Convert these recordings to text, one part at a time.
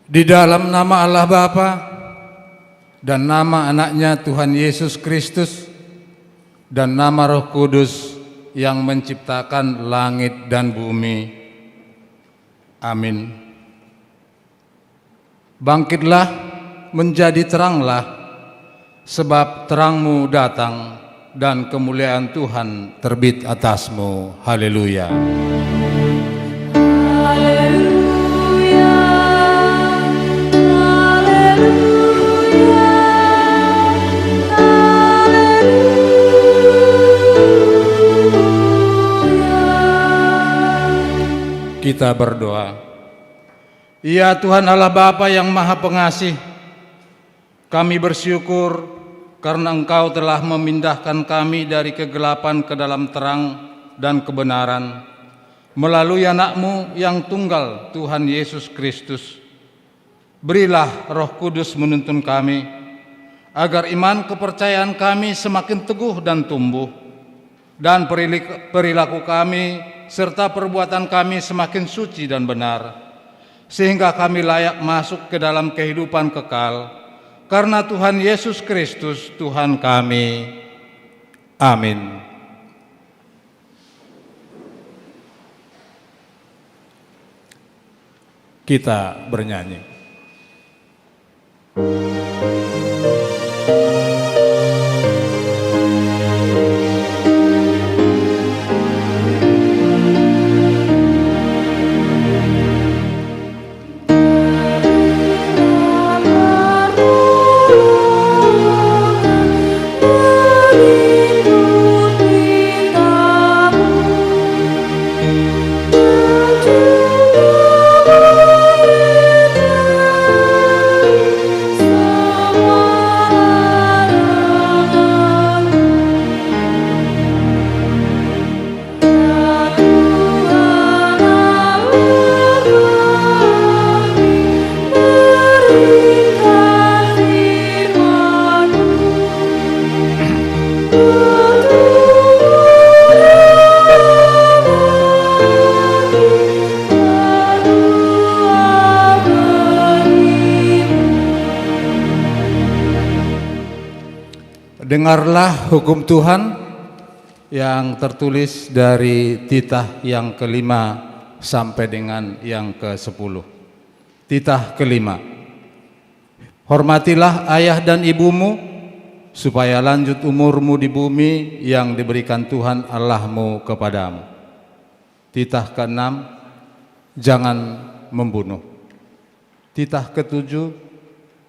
Di dalam nama Allah Bapa dan nama anaknya Tuhan Yesus Kristus dan nama Roh Kudus yang menciptakan langit dan bumi. Amin. Bangkitlah, menjadi teranglah, sebab terangmu datang dan kemuliaan Tuhan terbit atasmu. Haleluya. Kita berdoa. Ya Tuhan Allah Bapa yang Maha Pengasih, kami bersyukur karena Engkau telah memindahkan kami dari kegelapan ke dalam terang dan kebenaran melalui anak-Mu yang tunggal, Tuhan Yesus Kristus. Berilah Roh Kudus menuntun kami, agar iman kepercayaan kami semakin teguh dan tumbuh, dan perilaku kami serta perbuatan kami semakin suci dan benar, sehingga kami layak masuk ke dalam kehidupan kekal, karena Tuhan Yesus Kristus Tuhan kami. Amin. Kita bernyanyi. Dengarlah hukum Tuhan yang tertulis dari titah yang kelima sampai dengan yang ke-10. Titah kelima. Hormatilah ayah dan ibumu, supaya lanjut umurmu di bumi yang diberikan Tuhan Allahmu kepadamu. Titah ke-6. Jangan membunuh. Titah ke-7.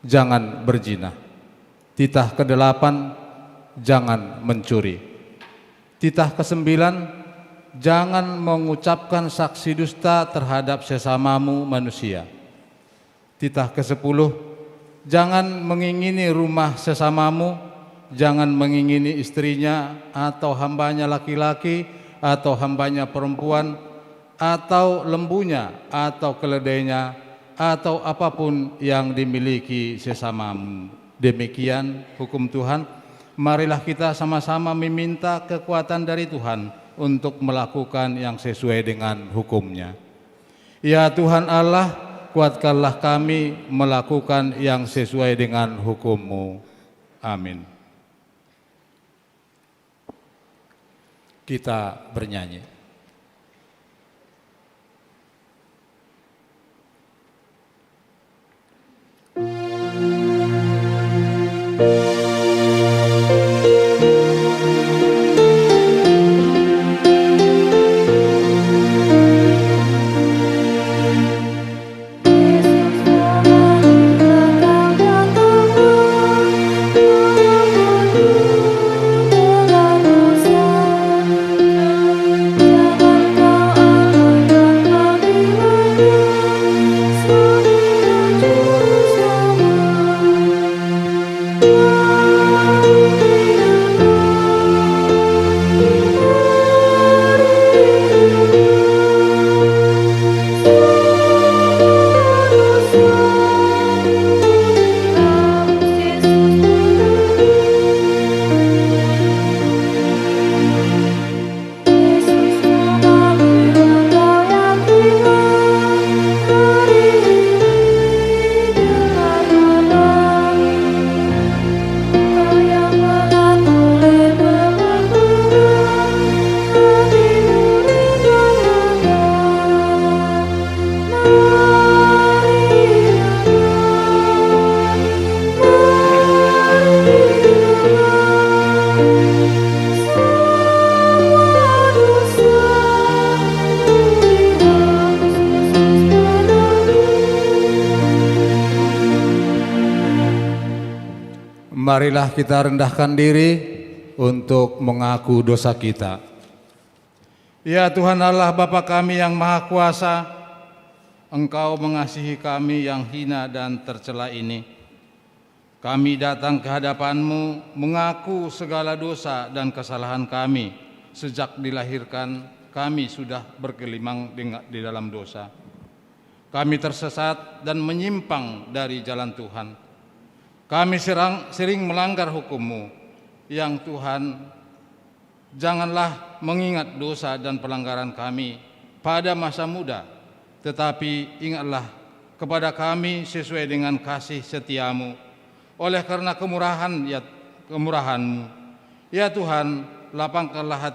Jangan berzina. Titah ke-8. Jangan mencuri. Titah ke-9, jangan mengucapkan saksi dusta terhadap sesamamu manusia. Titah ke-10, jangan mengingini rumah sesamamu, jangan mengingini istrinya atau hambanya laki-laki atau hambanya perempuan atau lembunya atau keledainya atau apapun yang dimiliki sesamamu. Demikian hukum Tuhan. Marilah kita sama-sama meminta kekuatan dari Tuhan untuk melakukan yang sesuai dengan hukum-Nya. Ya Tuhan Allah, kuatkanlah kami melakukan yang sesuai dengan hukum-Mu. Amin. Kita bernyanyi. Jangan Marilah kita rendahkan diri untuk mengaku dosa kita. Ya Tuhan Allah Bapa kami yang Maha Kuasa, Engkau mengasihi kami yang hina dan tercela ini. Kami datang ke hadapan-Mu mengaku segala dosa dan kesalahan kami. Sejak dilahirkan, kami sudah bergelimang di dalam dosa. Kami tersesat dan menyimpang dari jalan Tuhan. Kami sering melanggar hukum-Mu. Yang Tuhan, janganlah mengingat dosa dan pelanggaran kami pada masa muda, tetapi ingatlah kepada kami sesuai dengan kasih setia-Mu. Oleh karena kemurahan-Mu, ya Tuhan, lapangkanlah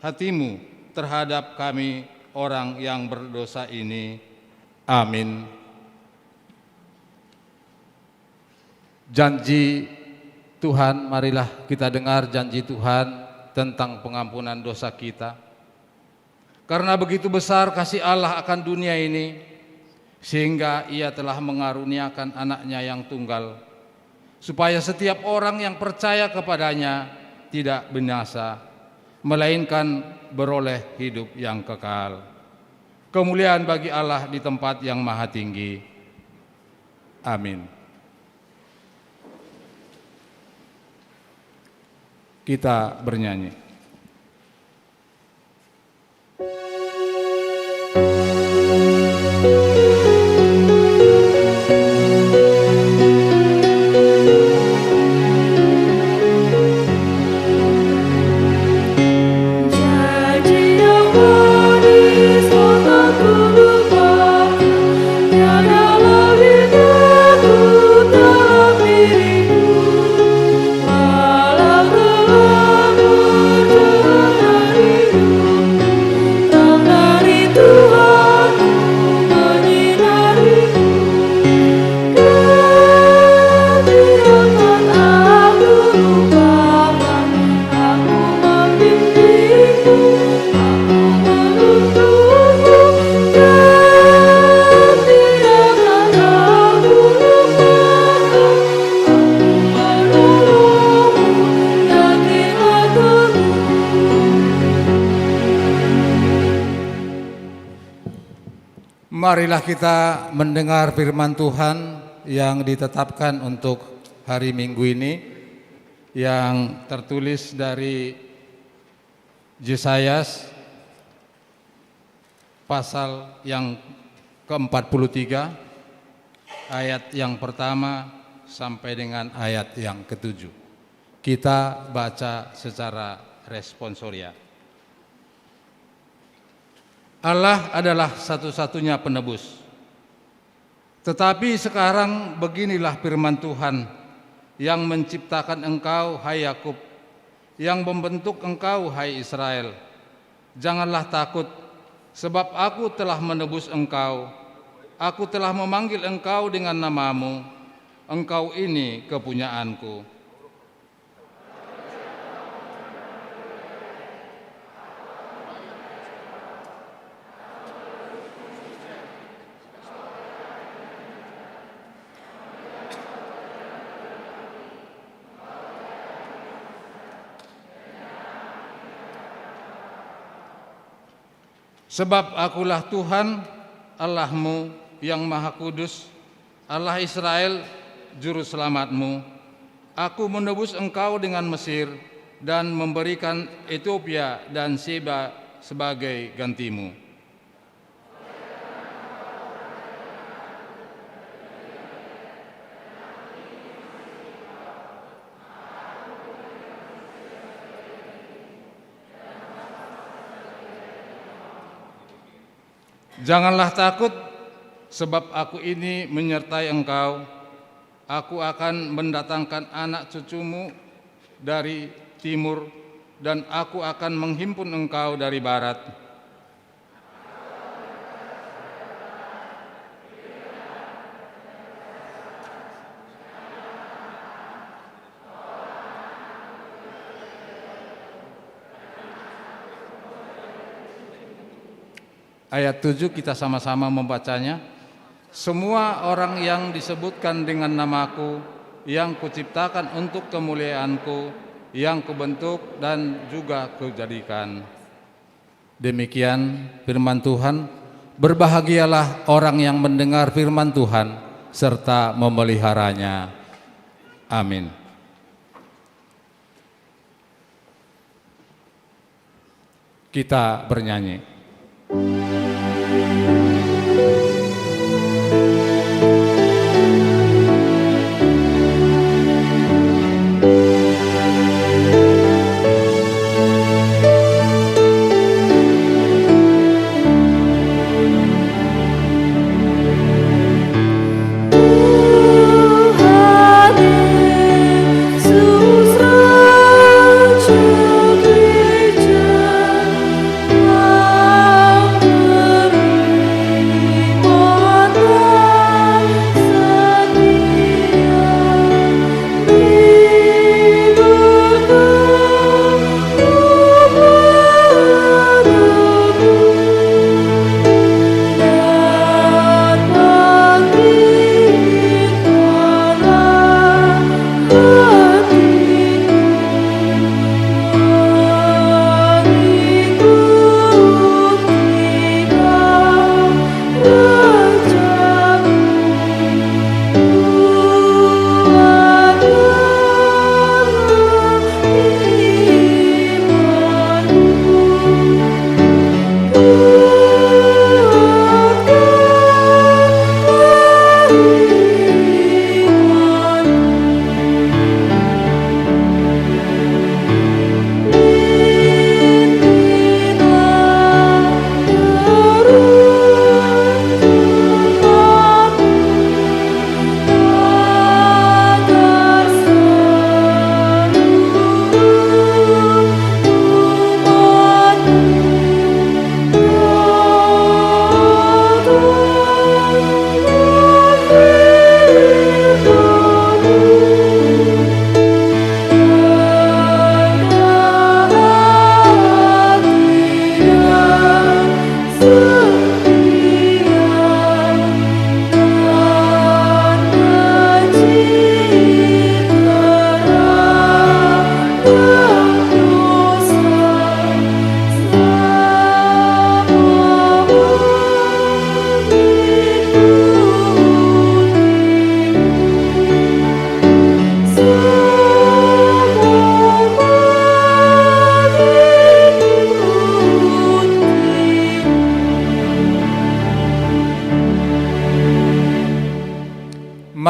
hati-Mu terhadap kami orang yang berdosa ini. Amin. Janji Tuhan, marilah kita dengar janji Tuhan tentang pengampunan dosa kita. Karena begitu besar kasih Allah akan dunia ini, sehingga Ia telah mengaruniakan anaknya yang tunggal, supaya setiap orang yang percaya kepadanya tidak binasa, melainkan beroleh hidup yang kekal. Kemuliaan bagi Allah di tempat yang maha tinggi. Amin. Kita bernyanyi. Marilah kita mendengar firman Tuhan yang ditetapkan untuk hari Minggu ini, yang tertulis dari Yesayas pasal yang ke-43 ayat yang pertama sampai dengan ayat yang ke-7. Kita baca secara responsoria. Allah adalah satu-satunya penebus. Tetapi sekarang beginilah firman Tuhan yang menciptakan engkau, hai Yakub, yang membentuk engkau, hai Israel. Janganlah takut, sebab aku telah menebus engkau. Aku telah memanggil engkau dengan namamu. Engkau ini kepunyaanku. Sebab akulah Tuhan Allahmu yang Maha Kudus, Allah Israel, Juru Selamatmu. Aku menebus engkau dengan Mesir dan memberikan Ethiopia dan Seba sebagai gantimu. Janganlah takut, sebab aku ini menyertai engkau. Aku akan mendatangkan anak cucumu dari timur, dan aku akan menghimpun engkau dari barat. Ayat 7 kita sama-sama membacanya. Semua orang yang disebutkan dengan namaku, yang kuciptakan untuk kemuliaanku, yang kubentuk dan juga kujadikan. Demikian firman Tuhan. Berbahagialah orang yang mendengar firman Tuhan serta memeliharanya. Amin. Kita bernyanyi.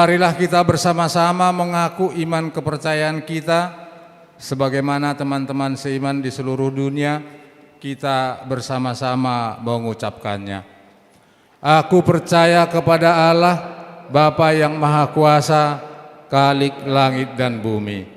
Marilah kita bersama-sama mengaku iman kepercayaan kita sebagaimana teman-teman seiman di seluruh dunia kita bersama-sama mengucapkannya. Aku percaya kepada Allah, Bapa yang Maha Kuasa, Khalik langit dan bumi.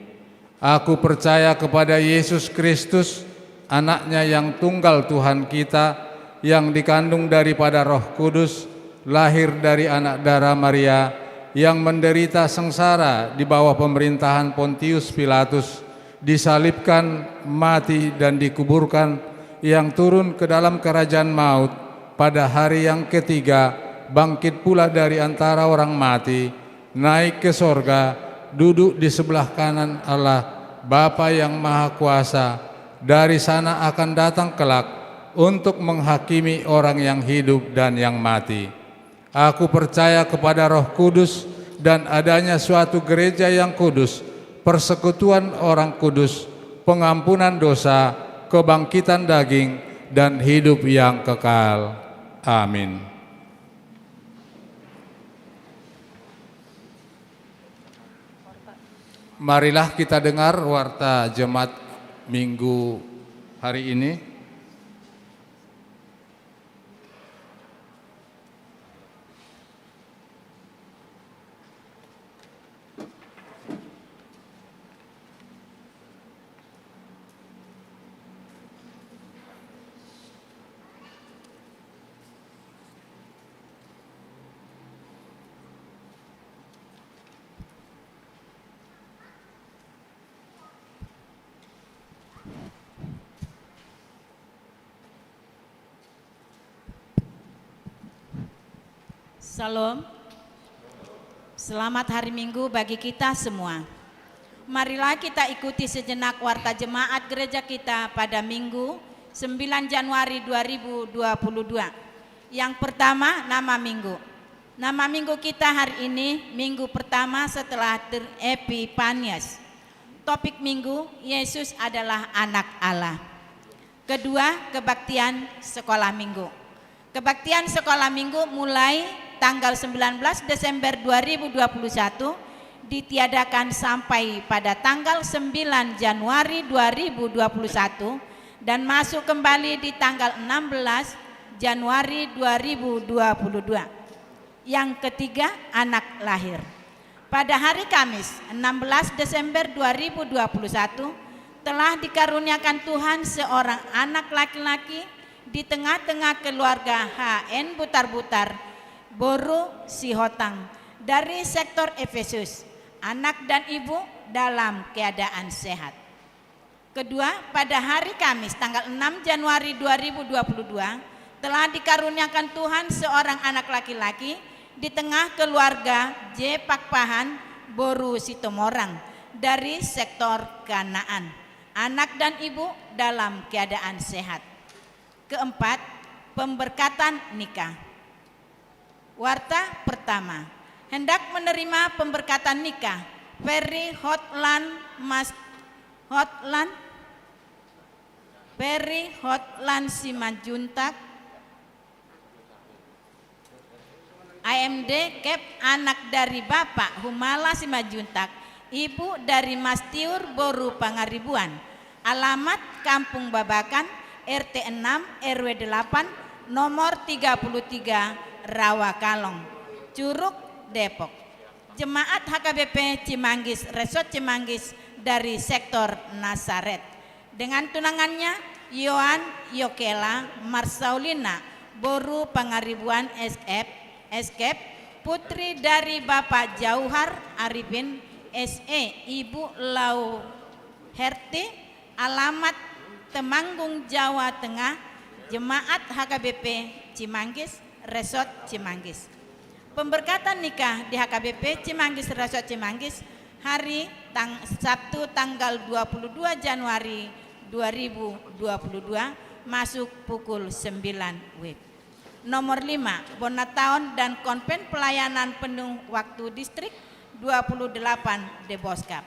Aku percaya kepada Yesus Kristus, anaknya yang tunggal Tuhan kita, yang dikandung daripada Roh Kudus, lahir dari anak darah Maria, yang menderita sengsara di bawah pemerintahan Pontius Pilatus, disalibkan, mati dan dikuburkan, yang turun ke dalam kerajaan maut, pada hari yang ketiga bangkit pula dari antara orang mati, naik ke sorga, duduk di sebelah kanan Allah, Bapa yang Maha Kuasa. Dari sana akan datang kelak untuk menghakimi orang yang hidup dan yang mati. Aku percaya kepada Roh Kudus dan adanya suatu gereja yang kudus, persekutuan orang kudus, pengampunan dosa, kebangkitan daging, dan hidup yang kekal. Amin. Marilah kita dengar warta jemaat Minggu hari ini. Salam. Selamat hari Minggu bagi kita semua. Marilah kita ikuti sejenak warta jemaat gereja kita pada Minggu 9 Januari 2022. Yang pertama, nama Minggu. Nama Minggu kita hari ini Minggu pertama setelah Epifanias. Topik Minggu, Yesus adalah anak Allah. Kedua, kebaktian sekolah Minggu. Kebaktian sekolah Minggu mulai tanggal 19 Desember 2021 ditiadakan sampai pada tanggal 9 Januari 2021 dan masuk kembali di tanggal 16 Januari 2022. Yang ketiga, anak lahir. Pada hari Kamis 16 Desember 2021 telah dikaruniakan Tuhan seorang anak laki-laki di tengah-tengah keluarga HN Butar-Butar Boru Sihotang dari sektor Efesus. Anak dan ibu dalam keadaan sehat. Kedua, pada hari Kamis tanggal 6 Januari 2022 telah dikaruniakan Tuhan seorang anak laki-laki di tengah keluarga J. Pakpahan Boru Sitomorang dari sektor Kanaan. Anak dan ibu dalam keadaan sehat. Keempat, pemberkatan nikah. Warta pertama, hendak menerima pemberkatan nikah Ferry Hotlan Simanjuntak AMD Kep, anak dari Bapak Humala Simanjuntak, ibu dari Mas Tiur Boru Pangaribuan, alamat Kampung Babakan, RT 6 RW 8 nomor 33 Rawakalong, Curug, Depok. Jemaat HKBP Cimanggis Resort Cimanggis dari sektor Nasaret dengan tunangannya Yohan Yokela Marsaulina Boru Pangaribuan Eskep, putri dari Bapak Jauhar Arifin SE, Ibu Lau Herti, alamat Temanggung, Jawa Tengah. Jemaat HKBP Cimanggis Resort Cimanggis. Pemberkatan nikah di HKBP Cimanggis Resort Cimanggis hari Sabtu tanggal 22 Januari 2022 masuk pukul 9 WIB. Nomor 5, Bonataon dan Konven Pelayanan Penuh Waktu Distrik 28 Deboskap.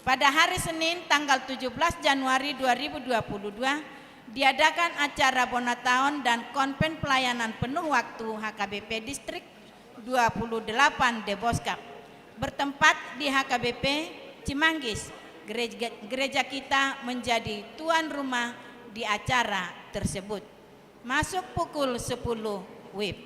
Pada hari Senin tanggal 17 Januari 2022 diadakan acara Bonataon dan Konven Pelayanan Penuh Waktu HKBP Distrik 28 Deboskap bertempat di HKBP Cimanggis. Gereja kita menjadi tuan rumah di acara tersebut. Masuk pukul 10 WIB.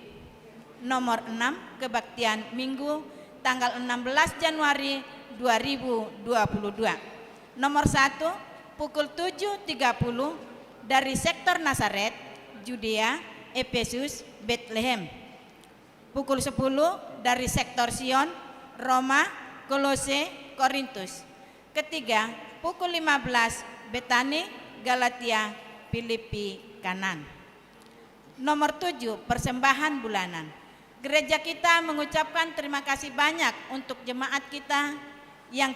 Nomor 6, kebaktian Minggu tanggal 16 Januari 2022. Nomor 1, pukul 7.30 dari sektor Nasaret, Judea, Efesus, Bethlehem. Pukul 10 dari sektor Sion, Roma, Kolose, Korintus. Ketiga, pukul 15 Betani, Galatia, Filipi, Kanan. Nomor 7, persembahan bulanan. Gereja kita mengucapkan terima kasih banyak untuk jemaat kita yang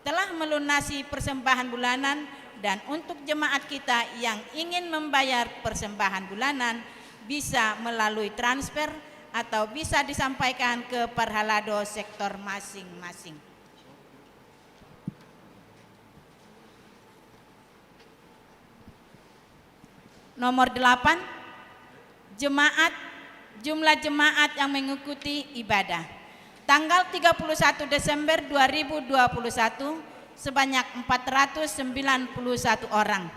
telah melunasi persembahan bulanan, dan untuk jemaat kita yang ingin membayar persembahan bulanan bisa melalui transfer atau bisa disampaikan ke Parhalado sektor masing-masing. Nomor 8, jumlah jemaat yang mengikuti ibadah. Tanggal 31 Desember 2021 sebanyak 491 orang.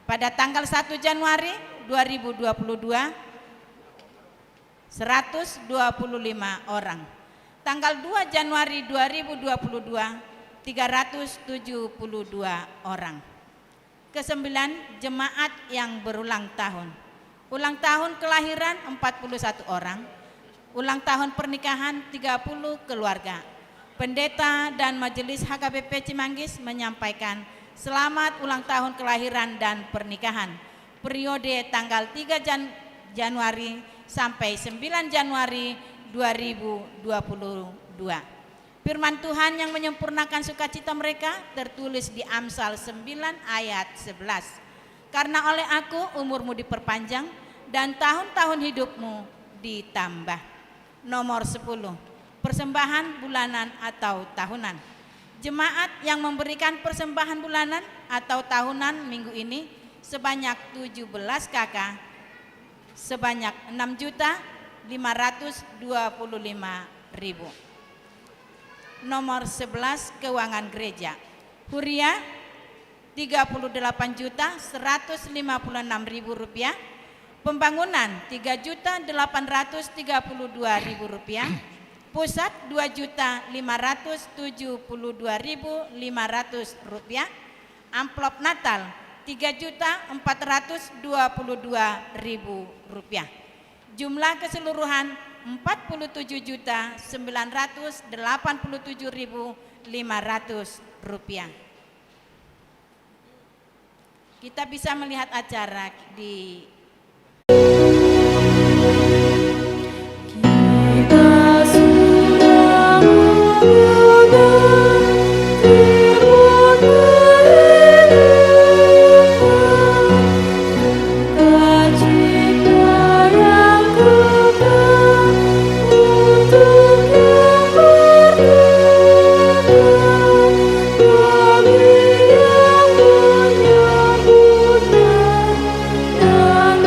Pada tanggal 1 Januari 2022 125 orang. Tanggal 2 Januari 2022 372 orang. Kesembilan, jemaat yang berulang tahun. Ulang tahun kelahiran 41 orang. Ulang tahun pernikahan 30 keluarga. Pendeta dan Majelis HKBP Cimanggis menyampaikan selamat ulang tahun kelahiran dan pernikahan periode tanggal 3 Januari sampai 9 Januari 2022 Firman Tuhan yang menyempurnakan sukacita mereka tertulis di Amsal 9 ayat 11. Karena oleh aku umurmu diperpanjang dan tahun-tahun hidupmu ditambah. Nomor 10, persembahan bulanan atau tahunan. Jemaat yang memberikan persembahan bulanan atau tahunan minggu ini sebanyak 17 kakak, sebanyak 6.525.000. Nomor 11, keuangan gereja. Huria Rp38.156.000, pembangunan Rp3.832.000, pusat Rp2.572.500, amplop Natal Rp3.422.000. Jumlah keseluruhan Rp47.987.500. Kita bisa melihat acara di dan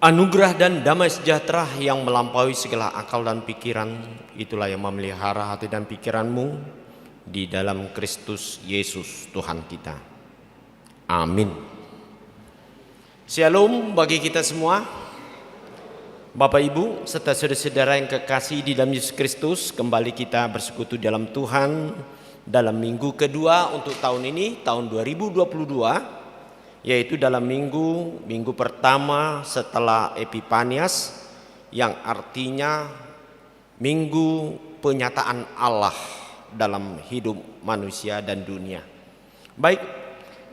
Anugerah dan damai sejahtera yang melampaui segala akal dan pikiran, itulah yang memelihara hati dan pikiranmu di dalam Kristus Yesus Tuhan kita. Amin. Shalom bagi kita semua. Bapak Ibu serta saudara-saudara yang kekasih di dalam Yesus Kristus, kembali kita bersekutu dalam Tuhan dalam minggu kedua untuk tahun ini, tahun 2022, yaitu dalam minggu pertama setelah Epifanias, yang artinya minggu penyataan Allah dalam hidup manusia dan dunia. Baik,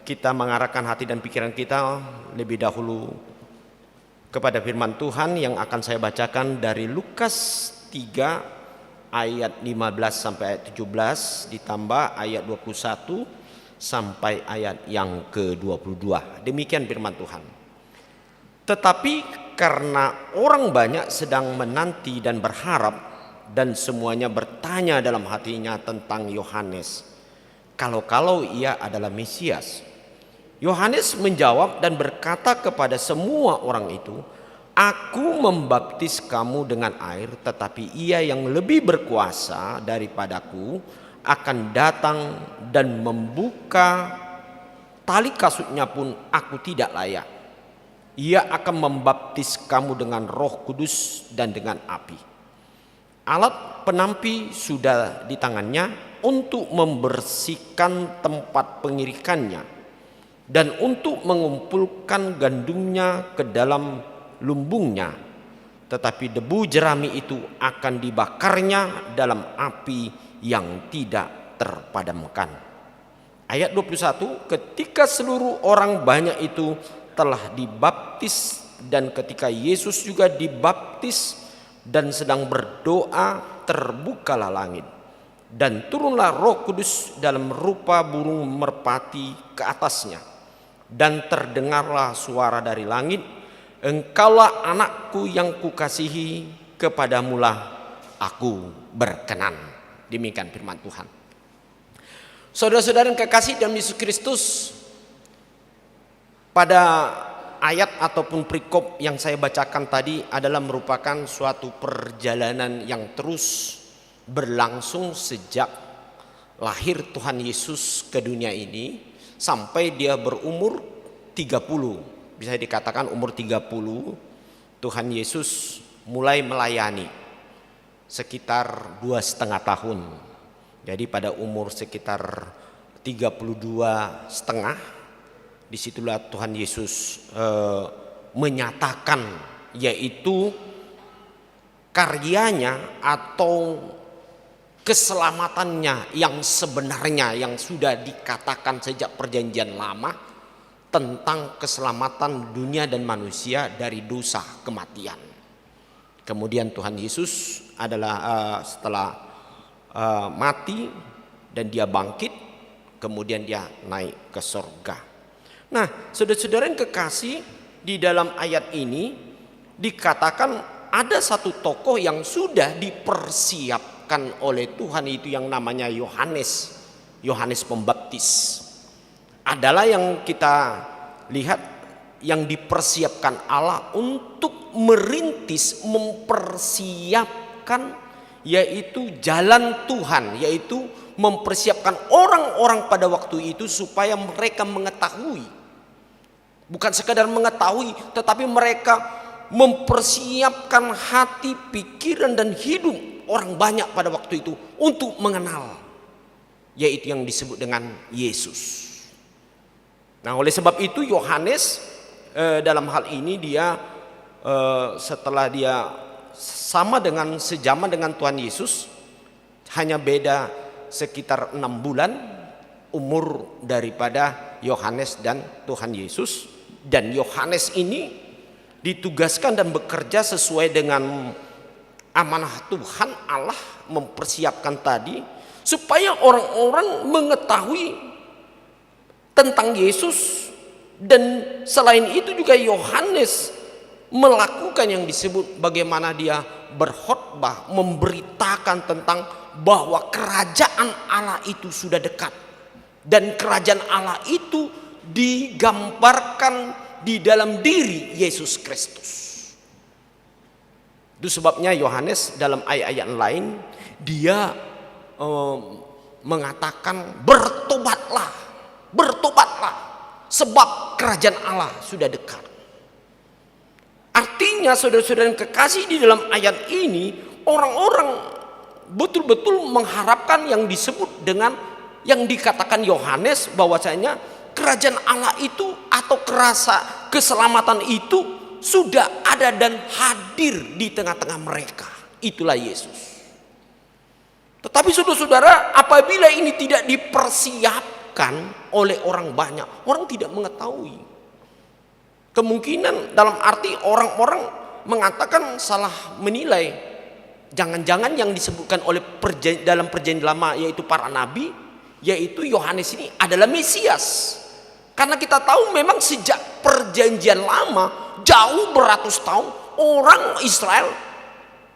kita mengarahkan hati dan pikiran kita lebih dahulu kepada firman Tuhan yang akan saya bacakan dari Lukas 3 ayat 15 sampai ayat 17 ditambah ayat 21 sampai ayat yang ke-22. Demikian firman Tuhan. Tetapi karena orang banyak sedang menanti dan berharap, dan semuanya bertanya dalam hatinya tentang Yohanes, kalau-kalau ia adalah Mesias. Yohanes menjawab dan berkata kepada semua orang itu, "Aku membaptis kamu dengan air, tetapi ia yang lebih berkuasa daripadaku akan datang, dan membuka tali kasutnya pun aku tidak layak. Ia akan membaptis kamu dengan Roh Kudus dan dengan api. Alat penampi sudah di tangannya untuk membersihkan tempat pengirikannya dan untuk mengumpulkan gandumnya ke dalam lumbungnya. Tetapi debu jerami itu akan dibakarnya dalam api yang tidak terpadamkan." Ayat 21, ketika seluruh orang banyak itu telah dibaptis, dan ketika Yesus juga dibaptis dan sedang berdoa, terbukalah langit dan turunlah Roh Kudus dalam rupa burung merpati ke atasnya, dan terdengarlah suara dari langit, "Engkaulah anakku yang kukasihi, kepadamulah aku berkenan." Demikian firman Tuhan. Saudara-saudara yang kekasih dalam Yesus Kristus, pada ayat ataupun perikop yang saya bacakan tadi adalah merupakan suatu perjalanan yang terus berlangsung sejak lahir Tuhan Yesus ke dunia ini sampai dia berumur 30. Bisa dikatakan umur 30 Tuhan Yesus mulai melayani sekitar 2,5 tahun. Jadi pada umur sekitar 32,5, disitulah Tuhan Yesus menyatakan, yaitu karyanya atau keselamatannya yang sebenarnya, yang sudah dikatakan sejak perjanjian lama tentang keselamatan dunia dan manusia dari dosa kematian. Kemudian Tuhan Yesus adalah setelah mati dan dia bangkit, kemudian dia naik ke surga. Nah, saudara-saudara yang kekasih, di dalam ayat ini dikatakan ada satu tokoh yang sudah dipersiapkan oleh Tuhan, itu yang namanya Yohanes Pembaptis. Adalah yang kita lihat yang dipersiapkan Allah untuk merintis, mempersiapkan, yaitu jalan Tuhan, yaitu mempersiapkan orang-orang pada waktu itu supaya mereka mengetahui, bukan sekadar mengetahui, tetapi mereka mempersiapkan hati, pikiran dan hidup orang banyak pada waktu itu untuk mengenal, yaitu yang disebut dengan Yesus. Nah, oleh sebab itu Yohanes dalam hal ini dia setelah dia sama dengan sejaman dengan Tuhan Yesus, hanya beda sekitar 6 bulan umur daripada Yohanes dan Tuhan Yesus. Dan Yohanes ini ditugaskan dan bekerja sesuai dengan amanah Tuhan Allah, mempersiapkan tadi supaya orang-orang mengetahui tentang Yesus. Dan selain itu juga Yohanes melakukan yang disebut bagaimana dia berkhotbah, memberitakan tentang bahwa kerajaan Allah itu sudah dekat, dan kerajaan Allah itu digambarkan di dalam diri Yesus Kristus. Itu sebabnya Yohanes dalam ayat-ayat lain dia mengatakan bertobatlah, bertobatlah sebab kerajaan Allah sudah dekat. Artinya saudara-saudara yang kekasih, di dalam ayat ini orang-orang betul-betul mengharapkan yang disebut dengan yang dikatakan Yohanes, bahwasanya kerajaan Allah itu atau keselamatan itu sudah ada dan hadir di tengah-tengah mereka. Itulah Yesus. Tetapi saudara-saudara, apabila ini tidak dipersiapkan oleh orang banyak, orang tidak mengetahui. Kemungkinan dalam arti orang-orang mengatakan salah menilai. Jangan-jangan yang disebutkan oleh dalam perjanjian lama, yaitu para nabi, yaitu Yohanes ini adalah Mesias. Karena kita tahu memang sejak perjanjian lama, jauh beratus tahun, orang Israel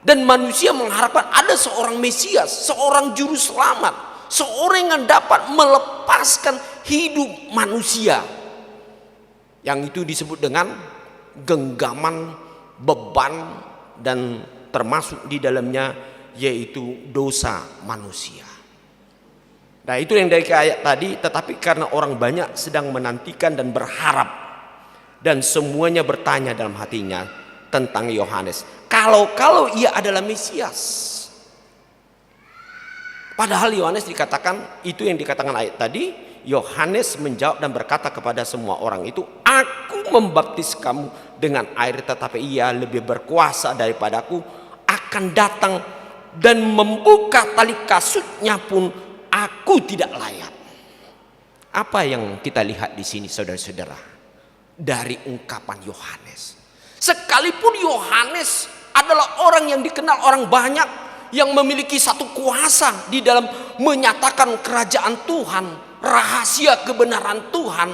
dan manusia mengharapkan ada seorang Mesias, seorang juru selamat, seorang yang dapat melepaskan hidup manusia. Yang itu disebut dengan genggaman, beban, dan termasuk di dalamnya yaitu dosa manusia. Nah, itu yang dari ayat tadi. Tetapi karena orang banyak sedang menantikan dan berharap, dan semuanya bertanya dalam hatinya tentang Yohanes, kalau ia adalah Mesias. Padahal Yohanes dikatakan, itu yang dikatakan ayat tadi, Yohanes menjawab dan berkata kepada semua orang itu, aku membaptis kamu dengan air, tetapi ia lebih berkuasa daripadaku, akan datang dan membuka tali kasutnya pun aku tidak layak. Apa yang kita lihat di sini saudara-saudara dari ungkapan Yohanes? Sekalipun Yohanes adalah orang yang dikenal orang banyak, yang memiliki satu kuasa di dalam menyatakan kerajaan Tuhan, rahasia kebenaran Tuhan,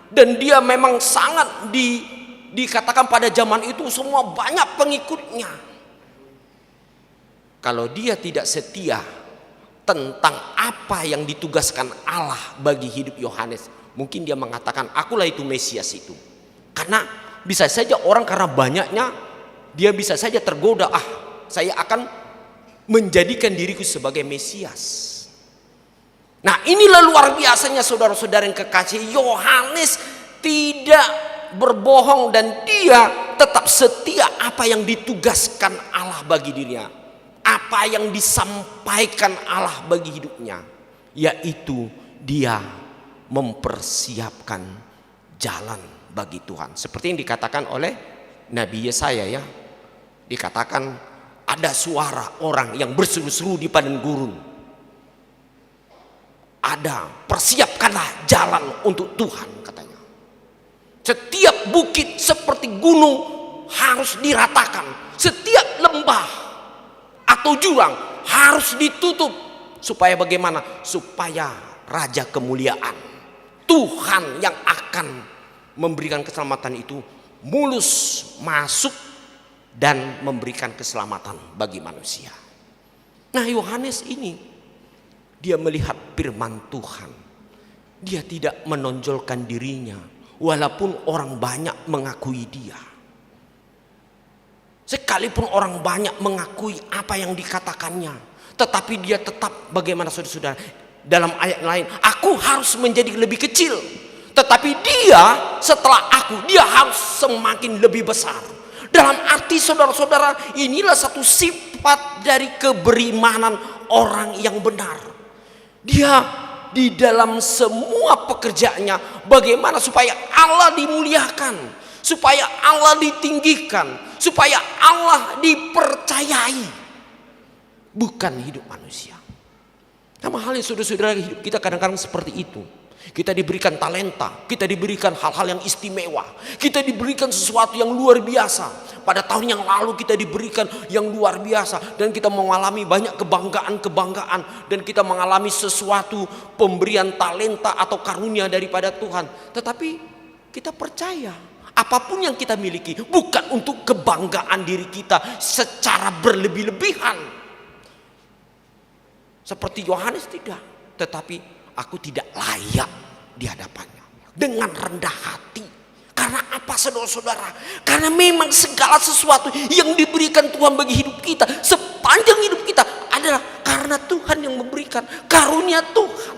dan dia memang sangat dikatakan pada zaman itu semua banyak pengikutnya. Kalau dia tidak setia tentang apa yang ditugaskan Allah bagi hidup Yohanes, mungkin dia mengatakan akulah itu Mesias itu. Karena bisa saja orang karena banyaknya dia bisa saja tergoda, saya akan menjadikan diriku sebagai Mesias. Nah, inilah luar biasanya saudara-saudara yang kekasih, Yohanes tidak berbohong dan dia tetap setia apa yang ditugaskan Allah bagi dirinya, apa yang disampaikan Allah bagi hidupnya, yaitu dia mempersiapkan jalan bagi Tuhan. Seperti yang dikatakan oleh Nabi Yesaya, ya, dikatakan ada suara orang yang berseru-seru di padang gurun, ada persiapkanlah jalan untuk Tuhan, katanya. Setiap bukit seperti gunung harus diratakan, setiap lembah atau jurang harus ditutup. Supaya bagaimana? Supaya Raja kemuliaan, Tuhan yang akan memberikan keselamatan itu mulus masuk dan memberikan keselamatan bagi manusia. Nah, Yohanes ini dia melihat firman Tuhan. Dia tidak menonjolkan dirinya walaupun orang banyak mengakui dia. Sekalipun orang banyak mengakui apa yang dikatakannya, tetapi dia tetap bagaimana saudara-saudara? Dalam ayat lain, aku harus menjadi lebih kecil, tetapi dia setelah aku, dia harus semakin lebih besar. Dalam arti saudara-saudara, inilah satu sifat dari keberimanan orang yang benar. Dia di dalam semua pekerjaannya bagaimana supaya Allah dimuliakan, supaya Allah ditinggikan, supaya Allah dipercayai, bukan hidup manusia. Sama halnya saudara-saudara, hidup kita kadang-kadang seperti itu. Kita diberikan talenta, kita diberikan hal-hal yang istimewa, kita diberikan sesuatu yang luar biasa. Pada tahun yang lalu kita diberikan yang luar biasa, dan kita mengalami banyak kebanggaan, dan kita mengalami sesuatu pemberian talenta atau karunia daripada Tuhan. Tetapi kita percaya apapun yang kita miliki bukan untuk kebanggaan diri kita secara berlebih-lebihan. Seperti Yohanes tidak, tetapi aku tidak layak di hadapannya. Dengan rendah hati, Karena apa saudara-saudara? Karena memang segala sesuatu yang diberikan Tuhan bagi hidup kita sepanjang hidup kita adalah karena Tuhan yang memberikan, karunia Tuhan.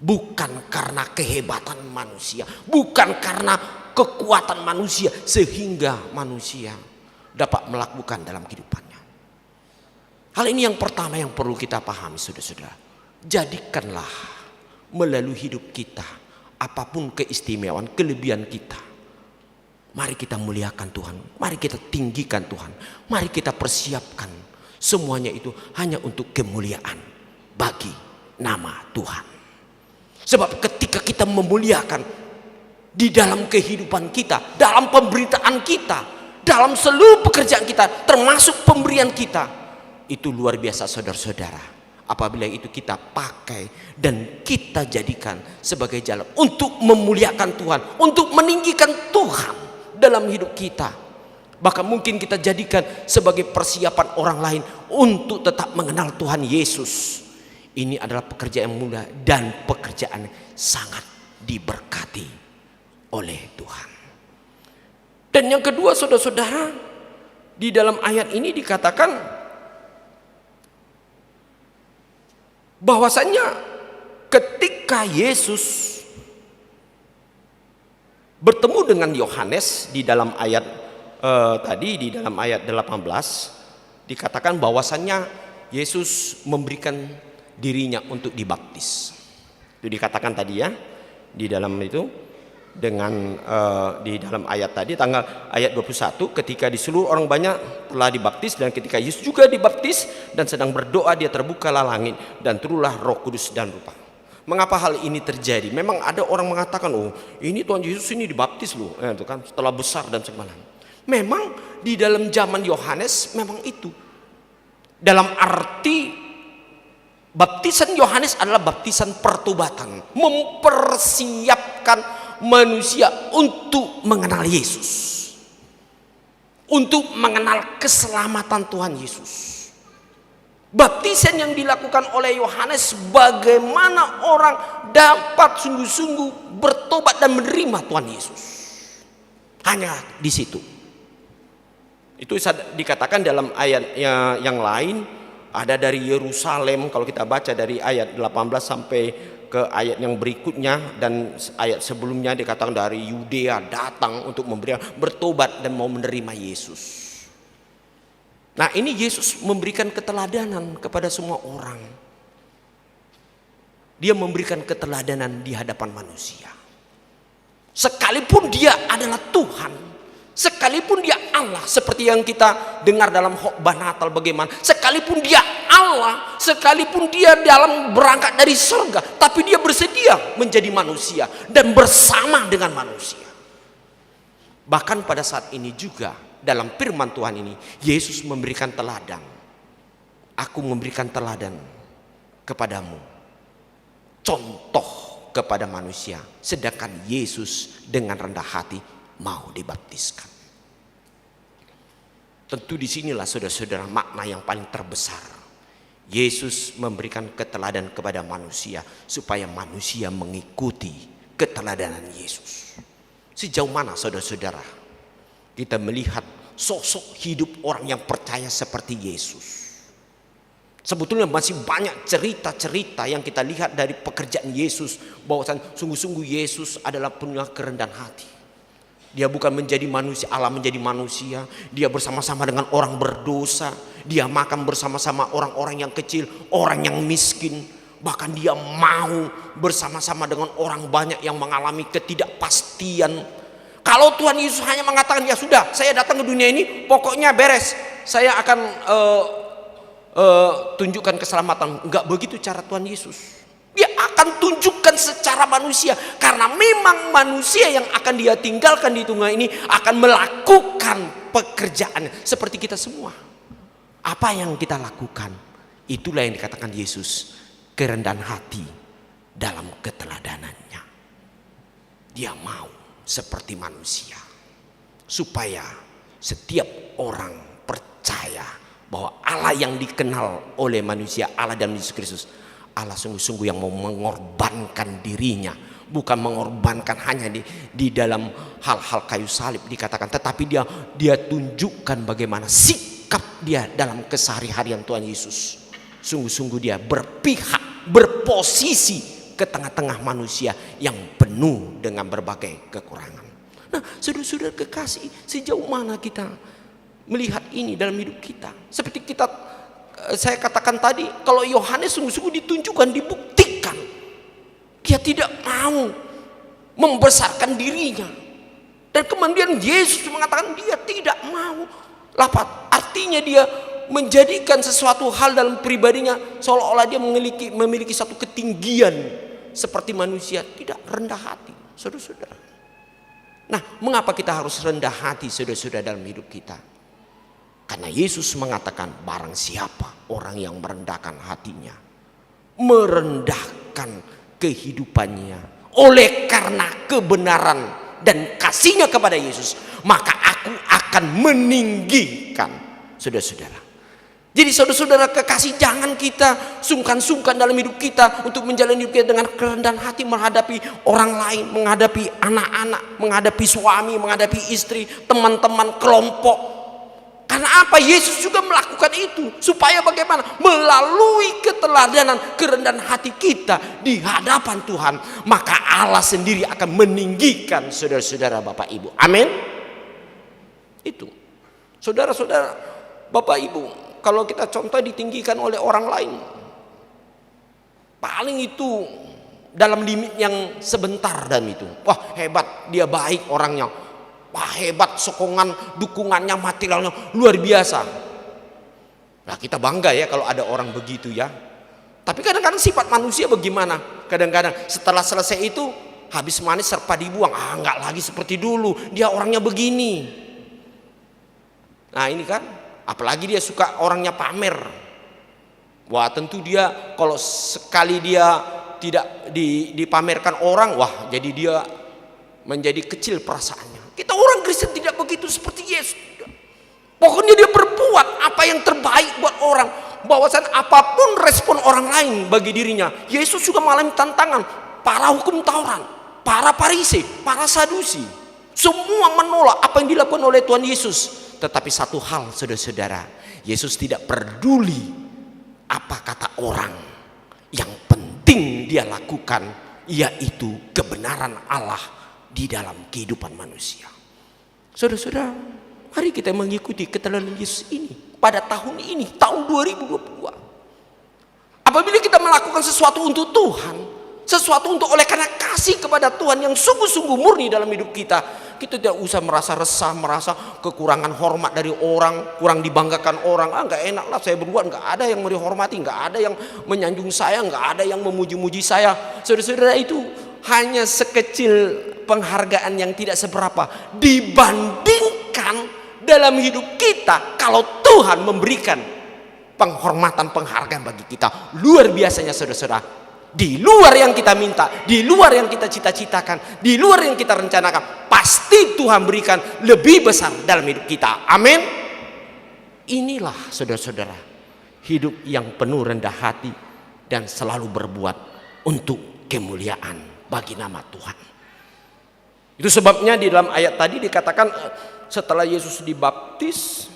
Bukan karena kehebatan manusia, bukan karena kekuatan manusia sehingga manusia dapat melakukan dalam kehidupannya. Hal ini yang pertama yang perlu kita pahami saudara-saudara. Jadikanlah melalui hidup kita apapun keistimewaan, kelebihan kita, mari kita muliakan Tuhan, mari kita tinggikan Tuhan, mari kita persiapkan semuanya itu hanya untuk kemuliaan bagi nama Tuhan. Sebab ketika kita memuliakan di dalam kehidupan kita, dalam pemberitaan kita, dalam seluruh pekerjaan kita, termasuk pemberian kita, itu luar biasa saudara-saudara. Apabila itu kita pakai dan kita jadikan sebagai jalan untuk memuliakan Tuhan, untuk meninggikan Tuhan dalam hidup kita. Bahkan mungkin kita jadikan sebagai persiapan orang lain untuk tetap mengenal Tuhan Yesus. Ini adalah pekerjaan yang mulia dan pekerjaan yang sangat diberkati oleh Tuhan. Dan yang kedua saudara-saudara, di dalam ayat ini dikatakan bahwasanya ketika Yesus bertemu dengan Yohanes di dalam ayat tadi, di dalam ayat 18 dikatakan bahwasannya Yesus memberikan dirinya untuk dibaptis. Itu dikatakan tadi ya di dalam itu, dengan di dalam ayat tadi ayat 21, ketika di seluruh orang banyak telah dibaptis, dan ketika Yesus juga dibaptis dan sedang berdoa, dia terbukalah langit dan turunlah Roh Kudus dan rupa. Mengapa hal ini terjadi? Memang ada orang mengatakan, oh ini Tuhan Yesus ini dibaptis loh, itu kan setelah besar dan segala. Memang di dalam zaman Yohanes memang itu, dalam arti baptisan Yohanes adalah baptisan pertobatan, mempersiapkan manusia untuk mengenal Yesus, untuk mengenal keselamatan Tuhan Yesus. Baptisan yang dilakukan oleh Yohanes, bagaimana orang dapat sungguh-sungguh bertobat dan menerima Tuhan Yesus. Hanya di situ. Itu dikatakan dalam ayat yang lain, ada dari Yerusalem, kalau kita baca dari ayat 18 sampai ke ayat yang berikutnya, dan ayat sebelumnya dikatakan dari Yudea datang untuk bertobat dan mau menerima Yesus. Nah ini Yesus memberikan keteladanan kepada semua orang. Dia memberikan keteladanan di hadapan manusia. Sekalipun dia adalah Tuhan, sekalipun dia Allah, seperti yang kita dengar dalam khotbah Natal bagaimana, sekalipun dia Allah, sekalipun dia dalam berangkat dari surga, tapi dia bersedia menjadi manusia dan bersama dengan manusia. Bahkan pada saat ini juga dalam firman Tuhan ini, Yesus memberikan teladan. Aku memberikan teladan kepadamu, contoh kepada manusia, sedangkan Yesus dengan rendah hati mau dibaptiskan. Tentu disinilah saudara-saudara makna yang paling terbesar. Yesus memberikan keteladanan kepada manusia supaya manusia mengikuti keteladanan Yesus. Sejauh mana saudara-saudara kita melihat sosok hidup orang yang percaya seperti Yesus? Sebetulnya masih banyak cerita-cerita yang kita lihat dari pekerjaan Yesus, bahwa sungguh-sungguh Yesus adalah punya kerendahan hati. Dia bukan menjadi manusia, Allah menjadi manusia. Dia bersama-sama dengan orang berdosa. Dia makan bersama-sama orang-orang yang kecil, orang yang miskin. Bahkan dia mau bersama-sama dengan orang banyak yang mengalami ketidakpastian. Kalau Tuhan Yesus hanya mengatakan, ya sudah, saya datang ke dunia ini, pokoknya beres, saya akan tunjukkan keselamatan. Enggak begitu cara Tuhan Yesus. Dia akan tunjukkan secara manusia, karena memang manusia yang akan dia tinggalkan di dunia ini akan melakukan pekerjaan seperti kita semua. Apa yang kita lakukan, itulah yang dikatakan Yesus, kerendahan hati dalam keteladanannya. Dia mau seperti manusia, supaya setiap orang percaya bahwa Allah yang dikenal oleh manusia, Allah dan Yesus Kristus, Allah sungguh-sungguh yang mau mengorbankan dirinya, Bukan mengorbankan hanya di dalam hal-hal kayu salib dikatakan, tetapi dia tunjukkan bagaimana sikap dia dalam kesehari-harian Tuhan Yesus. Sungguh-sungguh dia berpihak, berposisi ke tengah-tengah manusia yang penuh dengan berbagai kekurangan. Nah, saudara-saudara kekasih, sejauh mana kita melihat ini dalam hidup kita? Seperti saya katakan tadi, kalau Yohanes sungguh-sungguh ditunjukkan, dibuktikan. Dia tidak mau membesarkan dirinya. Dan kemudian Yesus mengatakan dia tidak mau. Artinya dia menjadikan sesuatu hal dalam pribadinya seolah-olah dia memiliki satu ketinggian seperti manusia, tidak rendah hati, saudara-saudara. Nah, mengapa kita harus rendah hati, saudara-saudara, dalam hidup kita? Karena Yesus mengatakan barang siapa orang yang merendahkan hatinya, merendahkan kehidupannya oleh karena kebenaran dan kasihnya kepada Yesus, maka aku akan meninggikan. Saudara-saudara, jadi saudara-saudara kekasih, jangan kita sungkan-sungkan dalam hidup kita untuk menjalani hidup kita dengan kerendahan hati menghadapi orang lain, menghadapi anak-anak, menghadapi suami, menghadapi istri, teman-teman, kelompok. Karena apa? Yesus juga melakukan itu supaya bagaimana? Melalui keteladanan, kerendahan hati kita di hadapan Tuhan, maka Allah sendiri akan meninggikan saudara-saudara, Bapak Ibu. Amin. Itu. Saudara-saudara, Bapak Ibu, kalau kita contoh ditinggikan oleh orang lain, paling itu dalam limit yang sebentar, dan itu wah hebat, dia baik orangnya, wah hebat, sokongan, dukungannya, materialnya luar biasa. Nah, kita bangga ya kalau ada orang begitu ya. Tapi kadang-kadang sifat manusia bagaimana? Kadang-kadang setelah selesai itu habis manis serpa dibuang. Enggak lagi seperti dulu, dia orangnya begini. Nah ini kan, apalagi dia suka orangnya pamer. Wah tentu dia kalau sekali dia tidak dipamerkan orang, wah jadi dia menjadi kecil perasaannya. Kita orang Kristen tidak begitu seperti Yesus. Pokoknya dia berbuat apa yang terbaik buat orang. Bahwasan apapun respon orang lain bagi dirinya. Yesus juga mengalami tantangan. Para hukum Taurat, para Farisi, para Sadusi, semua menolak apa yang dilakukan oleh Tuhan Yesus. Tetapi satu hal, saudara-saudara, Yesus tidak peduli apa kata orang. Yang penting dia lakukan, yaitu kebenaran Allah di dalam kehidupan manusia. Saudara-saudara, mari kita mengikuti keteladanan Yesus ini pada tahun ini, tahun 2022. Apabila kita melakukan sesuatu untuk Tuhan, sesuatu untuk oleh karena kasih kepada Tuhan yang sungguh-sungguh murni dalam hidup kita, kita tidak usah merasa resah, merasa kekurangan hormat dari orang, kurang dibanggakan orang. Nggak enak lah saya berbuat, nggak ada yang menghormati, nggak ada yang menyanjung saya, nggak ada yang memuji-muji saya. Saudara-saudara, itu hanya sekecil penghargaan yang tidak seberapa dibandingkan dalam hidup kita kalau Tuhan memberikan penghormatan, penghargaan bagi kita. Luar biasanya saudara-saudara. Di luar yang kita minta, di luar yang kita cita-citakan, di luar yang kita rencanakan, pasti Tuhan berikan lebih besar dalam hidup kita. Amin. Inilah saudara-saudara, hidup yang penuh rendah hati dan selalu berbuat untuk kemuliaan bagi nama Tuhan. Itu sebabnya di dalam ayat tadi dikatakan setelah Yesus dibaptis,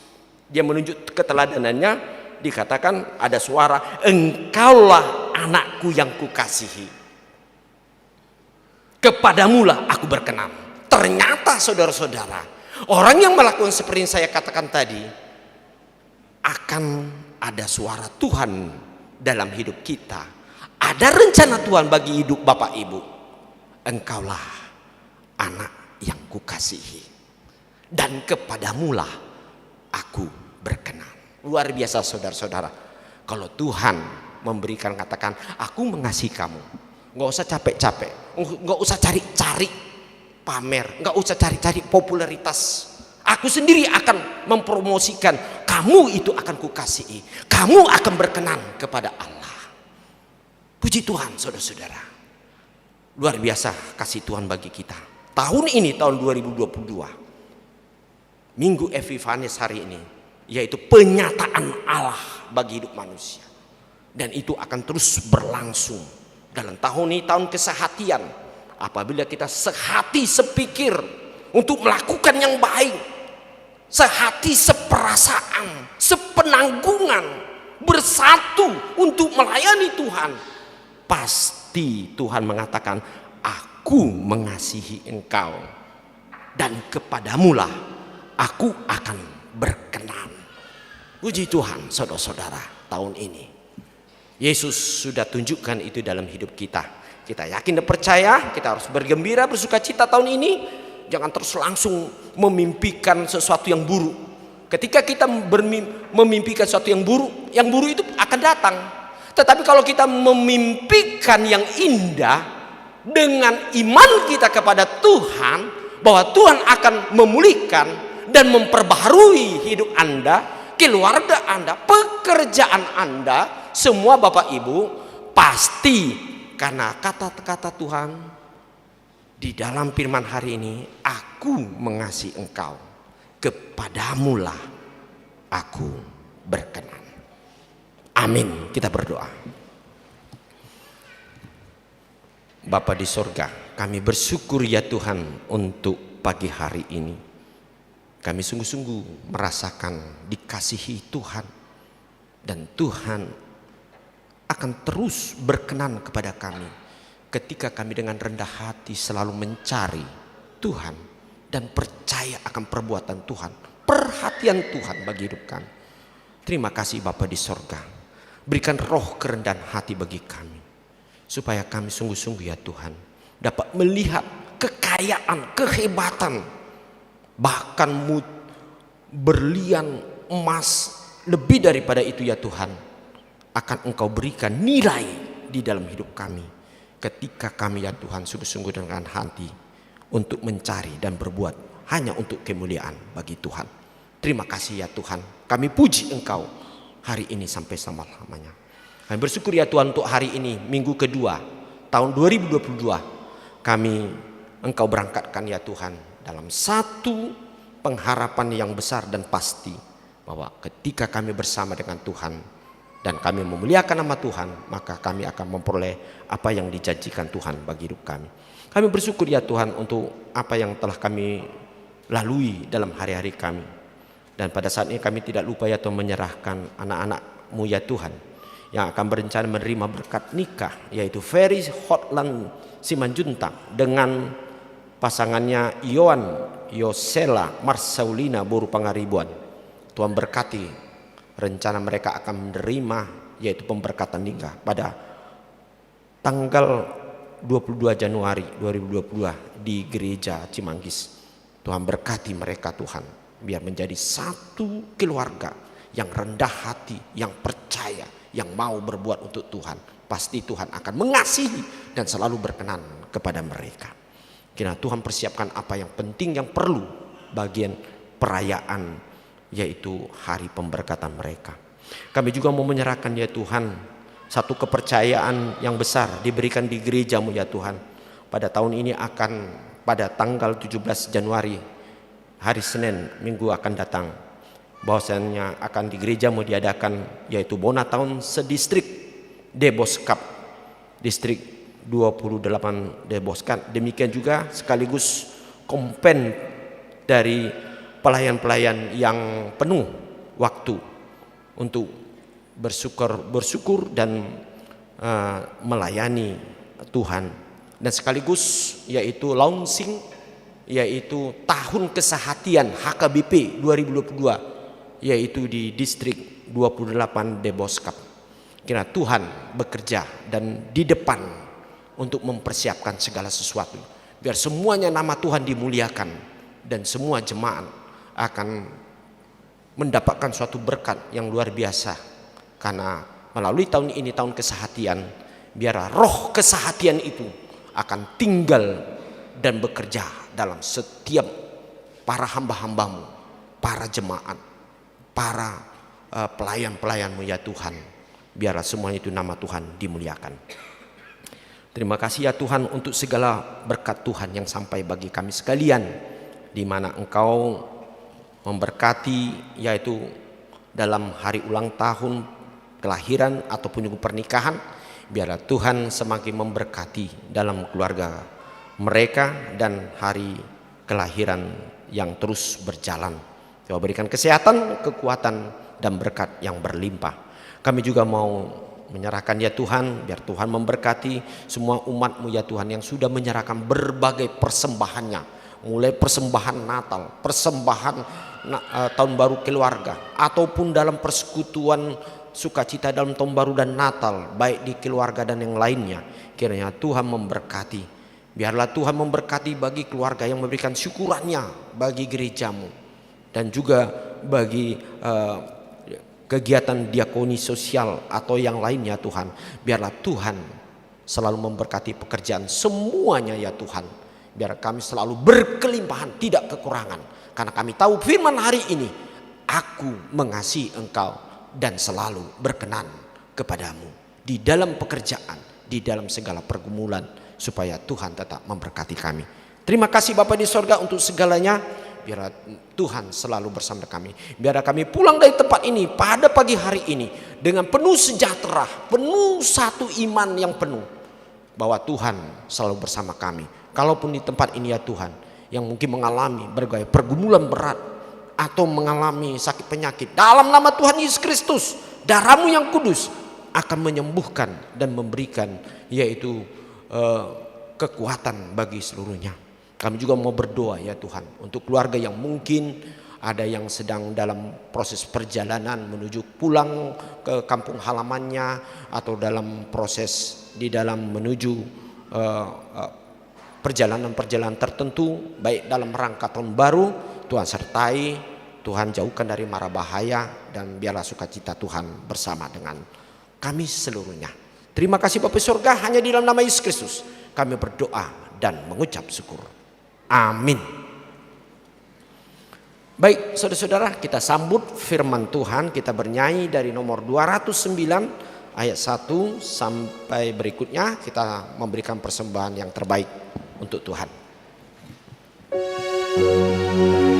dia menunjuk keteladanannya, dikatakan ada suara, engkaulah anakku yang kukasihi, kepadamulah aku berkenan. Ternyata saudara-saudara, orang yang melakukan seperti yang saya katakan tadi, akan ada suara Tuhan dalam hidup kita. Ada rencana Tuhan bagi hidup Bapak Ibu. Engkaulah anak yang kukasihi, dan kepadamulah aku berkenan. Luar biasa saudara-saudara. Kalau Tuhan memberikan, katakan aku mengasihi kamu, nggak usah capek-capek, nggak usah cari-cari pamer, nggak usah cari-cari popularitas. Aku sendiri akan mempromosikan kamu, itu akan kukasihi, kamu akan berkenan kepada Allah. Puji Tuhan saudara-saudara. Luar biasa kasih Tuhan bagi kita. Tahun ini, tahun 2022, Minggu Epifanes hari ini, yaitu penyataan Allah bagi hidup manusia. Dan itu akan terus berlangsung dalam tahun ini, tahun kesehatian. apabila kita sehati sepikir untuk melakukan yang baik, sehati seperasaan, sepenanggungan, bersatu untuk melayani Tuhan, pasti Tuhan mengatakan, aku mengasihi engkau dan kepadamulah aku akan berkenan. Puji Tuhan, saudara-saudara, tahun ini Yesus sudah tunjukkan itu dalam hidup kita. Kita yakin dan percaya, kita harus bergembira, bersuka cita tahun ini. Jangan terus langsung memimpikan sesuatu yang buruk. Ketika kita memimpikan sesuatu yang buruk itu akan datang. Tetapi kalau kita memimpikan yang indah dengan iman kita kepada Tuhan, bahwa Tuhan akan memulihkan dan memperbaharui hidup Anda, keluarga Anda, pekerjaan Anda, semua Bapak Ibu, pasti karena kata-kata Tuhan di dalam firman hari ini, aku mengasihi engkau, kepadamulah aku berkenan. Amin. Kita berdoa. Bapa di sorga, kami bersyukur ya Tuhan untuk pagi hari ini. Kami sungguh-sungguh merasakan dikasihi Tuhan, dan Tuhan akan terus berkenan kepada kami ketika kami dengan rendah hati selalu mencari Tuhan dan percaya akan perbuatan Tuhan, perhatian Tuhan bagi hidup kami. Terima kasih Bapa di sorga, berikan roh kerendahan hati bagi kami, supaya kami sungguh-sungguh ya Tuhan dapat melihat kekayaan, kehebatan, bahkan berlian emas, lebih daripada itu ya Tuhan, akan Engkau berikan nilai di dalam hidup kami ketika kami ya Tuhan sungguh-sungguh dengan hati untuk mencari dan berbuat hanya untuk kemuliaan bagi Tuhan. Terima kasih ya Tuhan, kami puji Engkau hari ini sampai selama-lamanya. Kami bersyukur ya Tuhan untuk hari ini, minggu kedua tahun 2022, kami Engkau berangkatkan ya Tuhan dalam satu pengharapan yang besar dan pasti, bahwa ketika kami bersama dengan Tuhan dan kami memuliakan nama Tuhan, maka kami akan memperoleh apa yang dijanjikan Tuhan bagi hidup kami. Kami bersyukur ya Tuhan untuk apa yang telah kami lalui dalam hari-hari kami. Dan pada saat ini kami tidak lupa ya Tuhan menyerahkan anak-anak-Mu ya Tuhan, yang akan berencana menerima berkat nikah, yaitu Ferry Hotland Simanjuntak dengan pasangannya Ioan Yosela Marsaulina Boru Pangaribuan. Tuhan berkati rencana mereka akan menerima, yaitu pemberkatan nikah pada tanggal 22 Januari 2022 di gereja Cimanggis. Tuhan berkati mereka Tuhan, biar menjadi satu keluarga yang rendah hati, yang percaya, yang mau berbuat untuk Tuhan. Pasti Tuhan akan mengasihi dan selalu berkenan kepada mereka. Kiranya Tuhan persiapkan apa yang penting, yang perlu bagian perayaan, yaitu hari pemberkatan mereka. Kami juga mau menyerahkan ya Tuhan satu kepercayaan yang besar diberikan di gereja-Mu ya Tuhan. Pada tahun ini akan pada tanggal 17 Januari hari Senin minggu akan datang, bahwasanya akan di gereja-Mu diadakan yaitu Bona Tahun sedistrik Deboskap, distrik 28 Deboskap. Demikian juga sekaligus kompen dari pelayan-pelayan yang penuh waktu untuk bersyukur dan melayani Tuhan, dan sekaligus yaitu launching, yaitu tahun kesehatian HKBP 2022, yaitu di distrik 28 Deboskap. Kira Tuhan bekerja dan di depan untuk mempersiapkan segala sesuatu, biar semuanya nama Tuhan dimuliakan dan semua jemaat akan mendapatkan suatu berkat yang luar biasa. Karena melalui tahun ini, tahun kesehatian, biar roh kesehatian itu akan tinggal dan bekerja dalam setiap para hamba-hamba-Mu, para jemaat, para pelayan-pelayan-Mu ya Tuhan. Biarlah semua itu nama Tuhan dimuliakan. Terima kasih ya Tuhan untuk segala berkat Tuhan yang sampai bagi kami sekalian, di mana Engkau memberkati, yaitu dalam hari ulang tahun kelahiran ataupun juga pernikahan. Biarlah Tuhan semakin memberkati dalam keluarga mereka dan hari kelahiran yang terus berjalan. Tuhan berikan kesehatan, kekuatan, dan berkat yang berlimpah. Kami juga mau menyerahkan ya Tuhan, biar Tuhan memberkati semua umat-Mu ya Tuhan yang sudah menyerahkan berbagai persembahannya, mulai persembahan Natal, persembahan tahun baru keluarga, ataupun dalam persekutuan sukacita dalam tahun baru dan Natal, baik di keluarga dan yang lainnya. Kiranya Tuhan memberkati. Biarlah Tuhan memberkati bagi keluarga yang memberikan syukurannya bagi gereja-Mu, dan juga bagi kegiatan diakoni sosial atau yang lainnya Tuhan. Biarlah Tuhan selalu memberkati pekerjaan semuanya ya Tuhan. Biar kami selalu berkelimpahan, tidak kekurangan. Karena kami tahu firman hari ini, aku mengasihi Engkau dan selalu berkenan kepadamu. Di dalam pekerjaan, di dalam segala pergumulan, supaya Tuhan tetap memberkati kami. Terima kasih Bapa di sorga untuk segalanya. Biar Tuhan selalu bersama kami. Biar kami pulang dari tempat ini pada pagi hari ini dengan penuh sejahtera, penuh satu iman yang penuh, bahwa Tuhan selalu bersama kami. Kalaupun di tempat ini ya Tuhan, yang mungkin mengalami berbagai pergumulan berat atau mengalami sakit penyakit, dalam nama Tuhan Yesus Kristus, darah-Mu yang kudus akan menyembuhkan dan memberikan yaitu kekuatan bagi seluruhnya. Kami juga mau berdoa ya Tuhan untuk keluarga yang mungkin ada yang sedang dalam proses perjalanan menuju pulang ke kampung halamannya, atau dalam proses di dalam menuju perjalanan-perjalanan tertentu, baik dalam rangka tahun baru. Tuhan sertai, Tuhan jauhkan dari mara bahaya, dan biarlah sukacita Tuhan bersama dengan kami seluruhnya. Terima kasih Bapa surga, hanya di dalam nama Yesus Kristus kami berdoa dan mengucap syukur. Amin. Baik saudara-saudara, kita sambut firman Tuhan. Kita bernyanyi dari nomor 209 ayat 1 sampai berikutnya. Kita memberikan persembahan yang terbaik untuk Tuhan. Yesus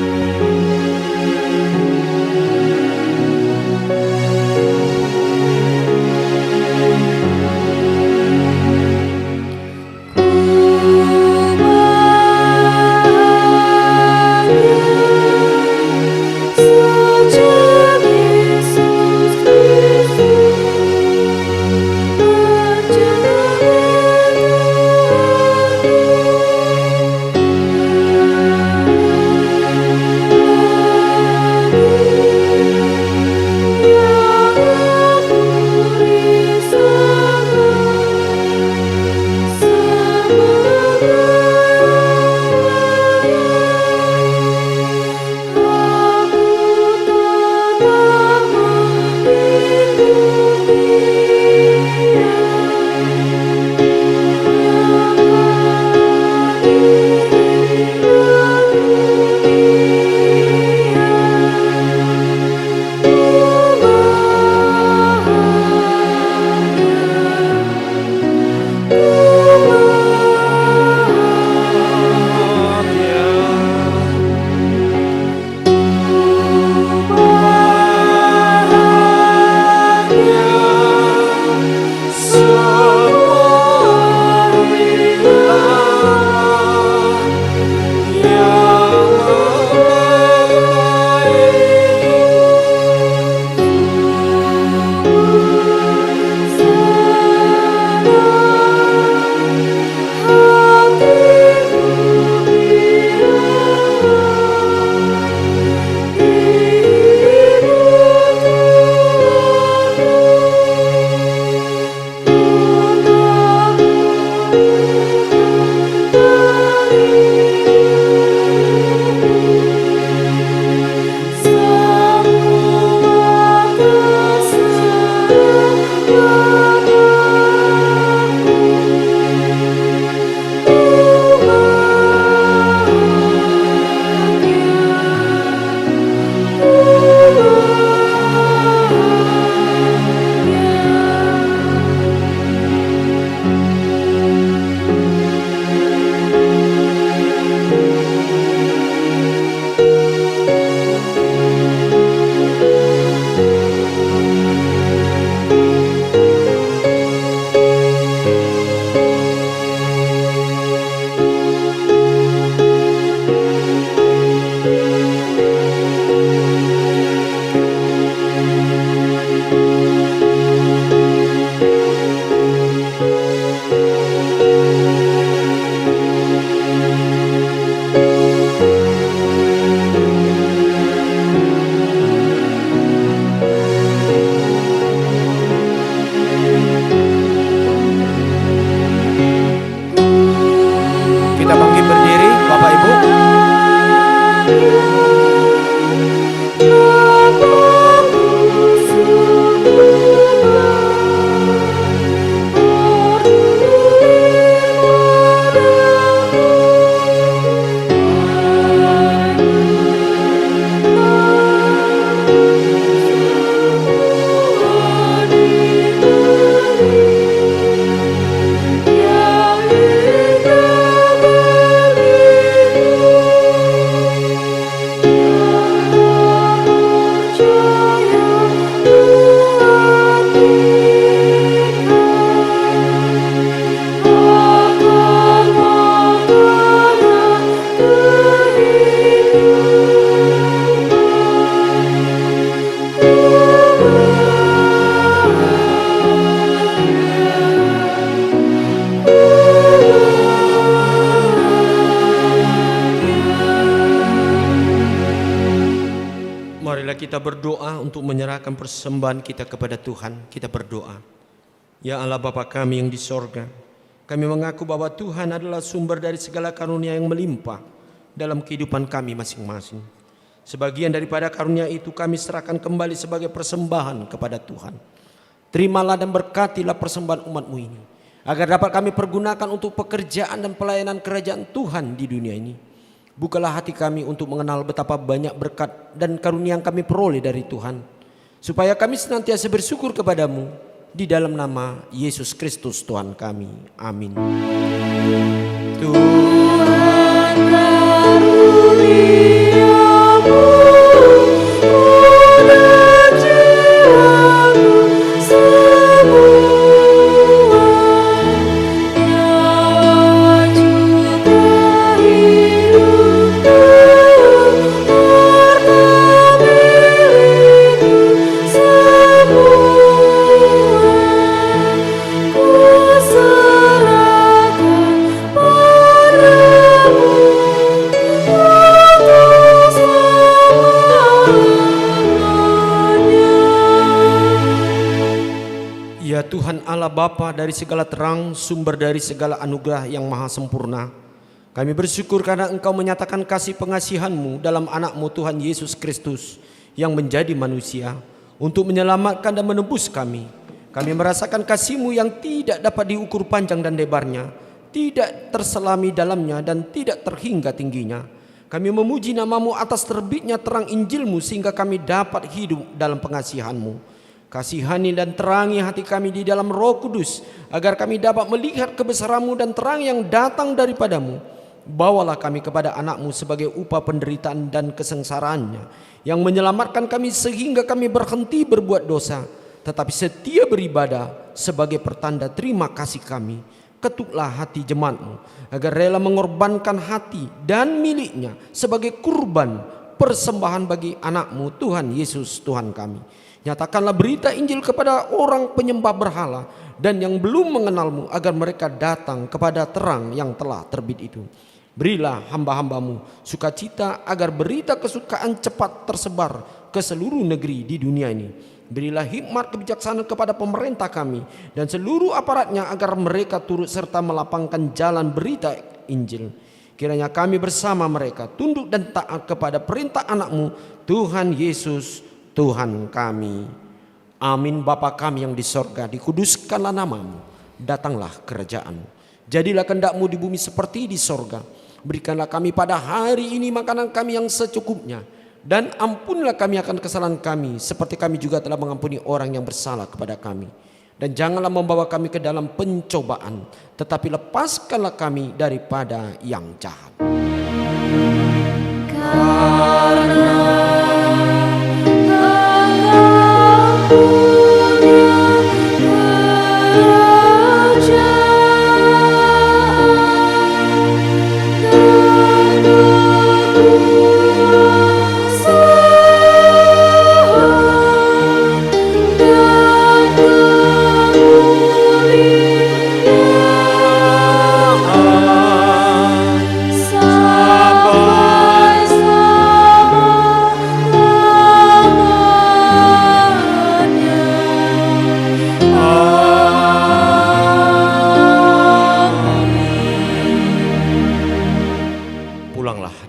Marilah kita berdoa untuk menyerahkan persembahan kita kepada Tuhan. Kita berdoa. Ya Allah Bapa kami yang di sorga, kami mengaku bahwa Tuhan adalah sumber dari segala karunia yang melimpah dalam kehidupan kami masing-masing. Sebagian daripada karunia itu kami serahkan kembali sebagai persembahan kepada Tuhan. Terimalah dan berkatilah persembahan umat-Mu ini, agar dapat kami pergunakan untuk pekerjaan dan pelayanan kerajaan Tuhan di dunia ini. Bukalah hati kami untuk mengenal betapa banyak berkat dan karunia yang kami peroleh dari Tuhan, supaya kami senantiasa bersyukur kepadamu di dalam nama Yesus Kristus Tuhan kami. Amin. Tuhan karuniamu dan jiwaku semua. Tuhan Allah Bapa dari segala terang, sumber dari segala anugerah yang maha sempurna, kami bersyukur karena Engkau menyatakan kasih pengasihan-Mu dalam anak-Mu Tuhan Yesus Kristus yang menjadi manusia untuk menyelamatkan dan menebus kami. Kami merasakan kasih-Mu yang tidak dapat diukur panjang dan lebarnya, tidak terselami dalamnya dan tidak terhingga tingginya. Kami memuji nama-Mu atas terbitnya terang Injil-Mu sehingga kami dapat hidup dalam pengasihan-Mu. Kasihani dan terangi hati kami di dalam Roh Kudus, agar kami dapat melihat kebesaran-Mu dan terang yang datang daripada-Mu. Bawalah kami kepada anak-Mu sebagai upah penderitaan dan kesengsaraannya, yang menyelamatkan kami sehingga kami berhenti berbuat dosa, tetapi setia beribadah sebagai pertanda terima kasih kami. Ketuklah hati jemaat-Mu, agar rela mengorbankan hati dan miliknya sebagai kurban persembahan bagi anak-Mu Tuhan Yesus Tuhan kami. Nyatakanlah berita Injil kepada orang penyembah berhala dan yang belum mengenal-Mu, agar mereka datang kepada terang yang telah terbit itu. Berilah hamba-hamba-Mu sukacita, agar berita kesukaan cepat tersebar ke seluruh negeri di dunia ini. Berilah hikmat kebijaksanaan kepada pemerintah kami dan seluruh aparatnya, agar mereka turut serta melapangkan jalan berita Injil. Kiranya kami bersama mereka tunduk dan taat kepada perintah anak-Mu Tuhan Yesus Tuhan kami. Amin. Bapa kami yang di sorga, dikuduskanlah nama-Mu, datanglah kerajaan-Mu, jadilah kehendak-Mu di bumi seperti di sorga. Berikanlah kami pada hari ini makanan kami yang secukupnya, dan ampunilah kami akan kesalahan kami, seperti kami juga telah mengampuni orang yang bersalah kepada kami. Dan janganlah membawa kami ke dalam pencobaan, tetapi lepaskanlah kami daripada yang jahat. Karena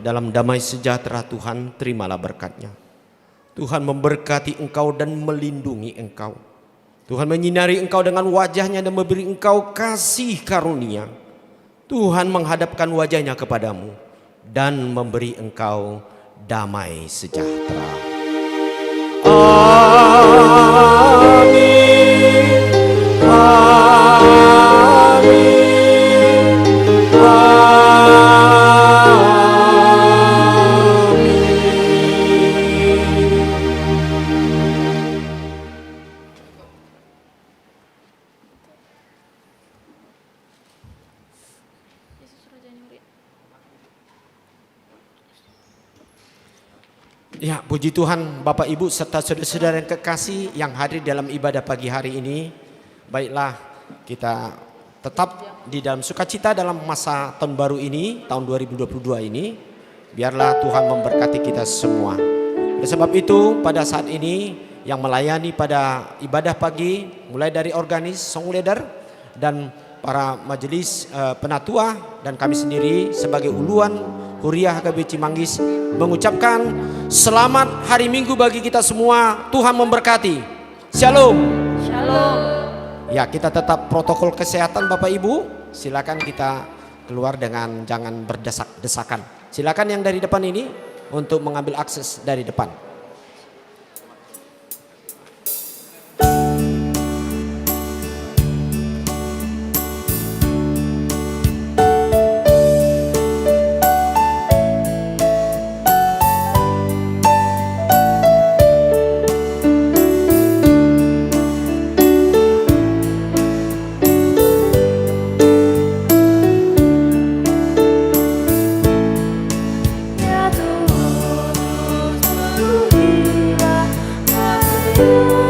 dalam damai sejahtera Tuhan, terimalah berkat-Nya. Tuhan memberkati engkau dan melindungi engkau. Tuhan menyinari engkau dengan wajah-Nya dan memberi engkau kasih karunia. Tuhan menghadapkan wajah-Nya kepadamu dan memberi engkau damai sejahtera. Amin. Amin. Ya, puji Tuhan, Bapak Ibu serta saudara-saudara yang kekasih yang hadir dalam ibadah pagi hari ini. Baiklah, kita tetap di dalam sukacita dalam masa tahun baru ini, tahun 2022 ini. Biarlah Tuhan memberkati kita semua. Oleh sebab itu pada saat ini yang melayani pada ibadah pagi mulai dari organis, song leader dan para majelis penatua dan kami sendiri sebagai uluan Huriah HKB Cimanggis mengucapkan selamat hari Minggu bagi kita semua. Tuhan memberkati. Shalom. Shalom. Ya, kita tetap protokol kesehatan Bapak Ibu. Silakan kita keluar dengan jangan berdesak-desakan. Silakan yang dari depan ini untuk mengambil akses dari depan. Ya Tuhan, berilah kasih.